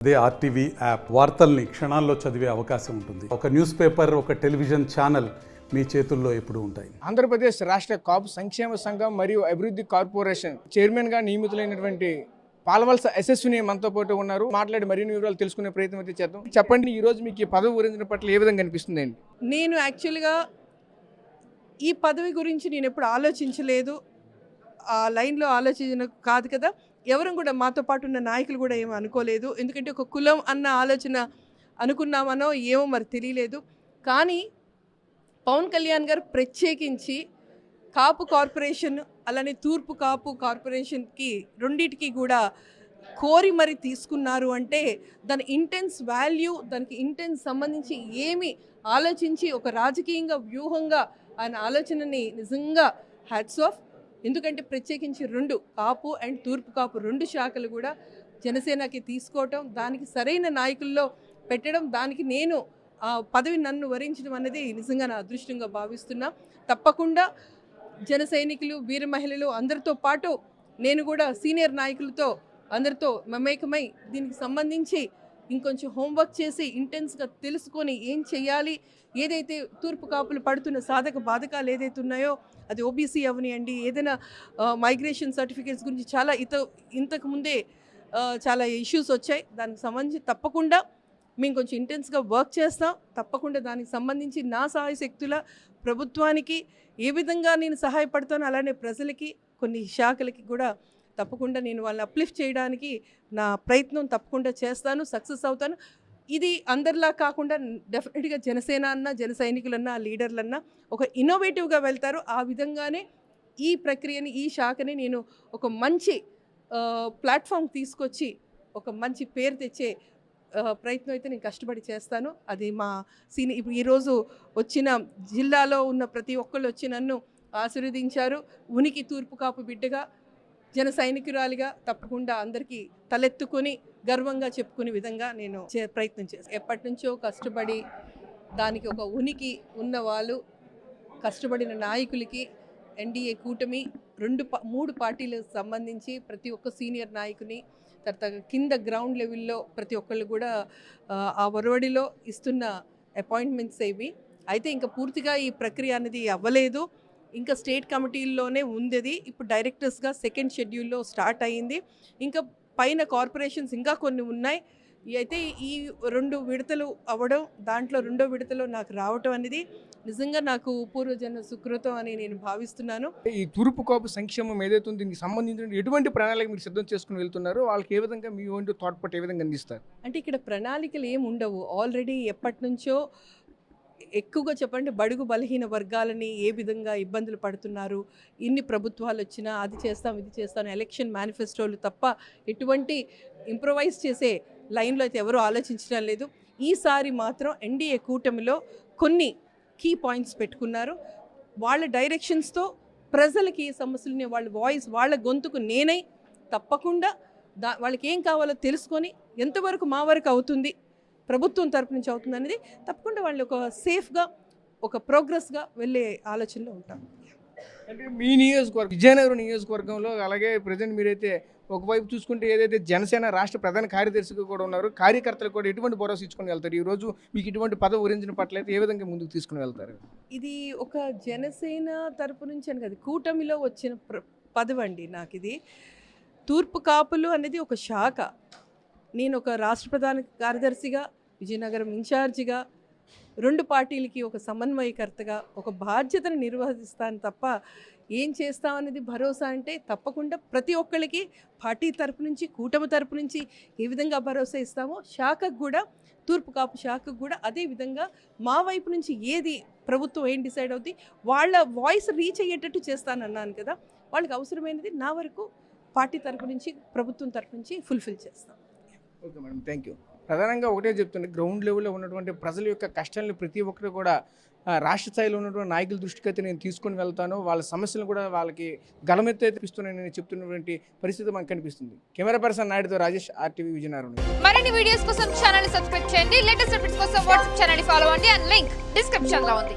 అదే RTV app వార్తల్ని క్షణాల్లో చదివే అవకాశం ఉంటుంది. ఒక న్యూస్ పేపర్, ఒక టెలివిజన్ ఛానల్ మీ చేతుల్లో ఎప్పుడూ ఉంటాయి. ఆంధ్రప్రదేశ్ రాష్ట్ర కాపు సంక్షేమ సంఘం మరియు అభివృద్ధి కార్పొరేషన్ చైర్మన్గా నియమితులైనటువంటి పాలవలస యశస్విని మనతో పాటు ఉన్నారు. మాట్లాడి మరిన్ని వివరాలు తెలుసుకునే ప్రయత్నం అయితే చేద్దాం. చెప్పండి, ఈ రోజు మీకు ఈ పదవి గురించిన పట్ల ఏ విధంగా అనిపిస్తుంది అండి? నేను యాక్చువల్గా ఈ పదవి గురించి నేను ఎప్పుడు ఆలోచించలేదు, ఆ లైన్లో ఆలోచన కాదు కదా. ఎవరు కూడా మాతో పాటు ఉన్న నాయకులు కూడా ఏమో అనుకోలేదు. ఎందుకంటే ఒక కులం అన్న ఆలోచన అనుకున్నామనో ఏమో మరి తెలియలేదు. కానీ పవన్ కళ్యాణ్ గారు ప్రత్యేకించి కాపు కార్పొరేషన్ అలానే తూర్పు కాపు కార్పొరేషన్కి రెండింటికి కూడా కోరి మరి తీసుకున్నారు అంటే దాని ఇంటెన్స్ వాల్యూ, దానికి ఇంటెన్స్ సంబంధించి ఏమి ఆలోచించి ఒక రాజకీయంగా వ్యూహంగా ఆయన ఆలోచనని నిజంగా హ్యాట్స్ ఆఫ్. ఎందుకంటే ప్రత్యేకించి రెండు కాపు అండ్ తూర్పు కాపు రెండు శాఖలు కూడా జనసేనకి తీసుకోవటం, దానికి సరైన నాయకుల్లో పెట్టడం, దానికి నేను ఆ పదవి నన్ను వరించడం అనేది నిజంగా నా అదృష్టంగా భావిస్తున్నా. తప్పకుండా జన సైనికులు, వీర మహిళలు అందరితో పాటు నేను కూడా సీనియర్ నాయకులతో అందరితో మమేకమై దీనికి సంబంధించి ఇంకొంచెం హోంవర్క్ చేసి ఇంటెన్స్గా తెలుసుకొని ఏం చేయాలి, ఏదైతే తూర్పు కాపులు పడుతున్న సాధక బాధకాలు ఏదైతే ఉన్నాయో అది ఓబీసీ అవనియండి, ఏదైనా మైగ్రేషన్ సర్టిఫికేట్స్ గురించి చాలా ఇంతకు ముందే చాలా ఇష్యూస్ వచ్చాయి. దానికి సంబంధించి తప్పకుండా మేము కొంచెం ఇంటెన్స్గా వర్క్ చేస్తాం. తప్పకుండా దానికి సంబంధించి నా సహాయ శక్తుల ప్రభుత్వానికి ఏ విధంగా నేను సహాయపడతాను, అలానే ప్రజలకి కొన్ని శాఖలకి కూడా తప్పకుండా నేను వాళ్ళని అప్లిఫ్ట్ చేయడానికి నా ప్రయత్నం తప్పకుండా చేస్తాను, సక్సెస్ అవుతాను. ఇది అందరిలా కాకుండా డెఫినెట్గా జనసేన అన్నా, జన సైనికులన్నా, లీడర్లన్నా ఒక ఇన్నోవేటివ్గా వెళ్తారు. ఆ విధంగానే ఈ ప్రక్రియని, ఈ శాఖని నేను ఒక మంచి ప్లాట్ఫామ్ తీసుకొచ్చి ఒక మంచి పేరు తెచ్చే ప్రయత్నం అయితే నేను కష్టపడి చేస్తాను. అది మా ఇప్పుడు ఈరోజు వచ్చిన జిల్లాలో ఉన్న ప్రతి ఒక్కళ్ళు వచ్చి నన్ను ఆశీర్వదించారు. ఉనికి తూర్పు కాపు బిడ్డగా, జన సైనికురాలిగా తప్పకుండా అందరికీ తలెత్తుకొని గర్వంగా చెప్పుకునే విధంగా నేను ప్రయత్నం చేస్తాను. ఎప్పటి నుంచో కష్టపడి దానికి ఒక ఉనికి ఉన్న వాళ్ళు, కష్టపడిన నాయకులకి ఎన్డీఏ కూటమి 3 పార్టీలకు సంబంధించి ప్రతి ఒక్క సీనియర్ నాయకుని, తర్వాత కింద గ్రౌండ్ లెవెల్లో ప్రతి ఒక్కళ్ళు కూడా ఆ ఒరవడిలో ఇస్తున్న అపాయింట్మెంట్స్ ఇవి. అయితే ఇంకా పూర్తిగా ఈ ప్రక్రియ అనేది అవ్వలేదు, ఇంకా స్టేట్ కమిటీల్లోనే ఉంది. ఇప్పుడు డైరెక్టర్స్గా సెకండ్ షెడ్యూల్లో స్టార్ట్ అయ్యింది. ఇంకా పైన కార్పొరేషన్స్ ఇంకా కొన్ని ఉన్నాయి. అయితే ఈ 2 విడతలు అవ్వడం, దాంట్లో 2వ విడతలో నాకు రావటం అనేది నిజంగా నాకు పూర్వజన్మ సుకృతం అని నేను భావిస్తున్నాను. ఈ తూర్పు కాపు సంక్షేమం ఏదైతే ఉందో దీనికి సంబంధించిన ఎటువంటి ప్రణాళిక మీరు సిద్ధం చేసుకుని వెళ్తున్నారు? వాళ్ళకి ఏ విధంగా మీ వంటి తోడ్పాటు ఏ విధంగా అందిస్తారు? అంటే ఇక్కడ ప్రణాళికలు ఏమి ఉండవు. ఆల్రెడీ ఎప్పటి నుంచో ఎక్కువగా చెప్పండి, బడుగు బలహీన వర్గాలని ఏ విధంగా ఇబ్బందులు పడుతున్నారు, ఇన్ని ప్రభుత్వాలు వచ్చినా అది చేస్తాం ఇది చేస్తాం ఎలక్షన్ మేనిఫెస్టోలు తప్ప ఎటువంటి ఇంప్రొవైజ్ చేసే లైన్లో అయితే ఎవరూ ఆలోచించడం లేదు. ఈసారి మాత్రం ఎన్డీఏ కూటమిలో కొన్ని కీ పాయింట్స్ పెట్టుకున్నారు. వాళ్ళ డైరెక్షన్స్తో ప్రజలకి ఏ సమస్యలని వాళ్ళ వాయిస్, వాళ్ళ గొంతుకు నేనై తప్పకుండా వాళ్ళకి ఏం కావాలో తెలుసుకొని ఎంతవరకు మా వరకు అవుతుంది, ప్రభుత్వం తరపు నుంచి అవుతుంది అనేది తప్పకుండా వాళ్ళు ఒక సేఫ్గా, ఒక ప్రోగ్రెస్గా వెళ్ళే ఆలోచనలో ఉంటాం. అంటే మీ నియోజకవర్గం, విజయనగరం నియోజకవర్గంలో అలాగే ప్రజెంట్ మీరైతే ఒకవైపు చూసుకుంటే ఏదైతే జనసేన రాష్ట్ర ప్రధాన కార్యదర్శిగా కూడా ఉన్నారు, కార్యకర్తలు కూడా ఎటువంటి భరోసా ఇచ్చుకొని వెళ్తారు? ఈరోజు మీకు ఇటువంటి పదవి వరించిన పట్ల అయితే ఏ విధంగా ముందుకు తీసుకుని వెళ్తారు? ఇది ఒక జనసేన తరపు నుంచి అని కాదు, కూటమిలో వచ్చిన పదవి అండి. నాకు ఇది తూర్పు కాపులు అనేది ఒక శాఖ. నేను ఒక రాష్ట్ర ప్రధాన కార్యదర్శిగా, విజయనగరం ఇన్ఛార్జిగా, 2 పార్టీలకి ఒక సమన్వయకర్తగా ఒక బాధ్యతను నిర్వహిస్తాను తప్ప ఏం చేస్తామనేది భరోసా అంటే తప్పకుండా ప్రతి ఒక్కరికి పార్టీ తరపు నుంచి, కూటమి తరపు నుంచి ఏ విధంగా భరోసా ఇస్తామో శాఖకు కూడా, తూర్పు కాపు శాఖకు కూడా అదే విధంగా మా వైపు నుంచి ఏది ప్రభుత్వం ఏం డిసైడ్ అవుతుంది వాళ్ళ వాయిస్ రీచ్ అయ్యేటట్టు చేస్తానన్నాను కదా. వాళ్ళకి అవసరమైనది నా వరకు పార్టీ తరపు నుంచి, ప్రభుత్వం తరపు నుంచి ఫుల్ఫిల్ చేస్తాం. Okay madam, thank you. ప్రధానంగా ఒకటే చెప్తుంది, గ్రౌండ్ లెవెల్లో ఉన్నటువంటి ప్రజల యొక్క కష్టాలను ప్రతి ఒక్కరు కూడా రాష్ట్ర స్థాయిలో ఉన్నటువంటి నాయకుల దృష్టికి అయితే నేను తీసుకొని వెళ్తాను, వాళ్ళ సమస్యలను కూడా వాళ్ళకి గళమెత్తి తెప్పిస్తున్నానని చెప్తున్నటువంటి పరిస్థితి మనకు కనిపిస్తుంది. కెమెరా పర్సన్ నాయుడుతో రాజేష్, RTV విజయనగరం. మరిన్ని వీడియోస్ కోసం ఛానల్ సబ్స్క్రైబ్ చేయండి. లేటెస్ట్ అప్డేట్స్ కోసం వాట్సాప్ ఛానల్ ఫాలో అవ్వండి. అండ్ లింక్ డిస్క్రిప్షన్ లో ఉంది.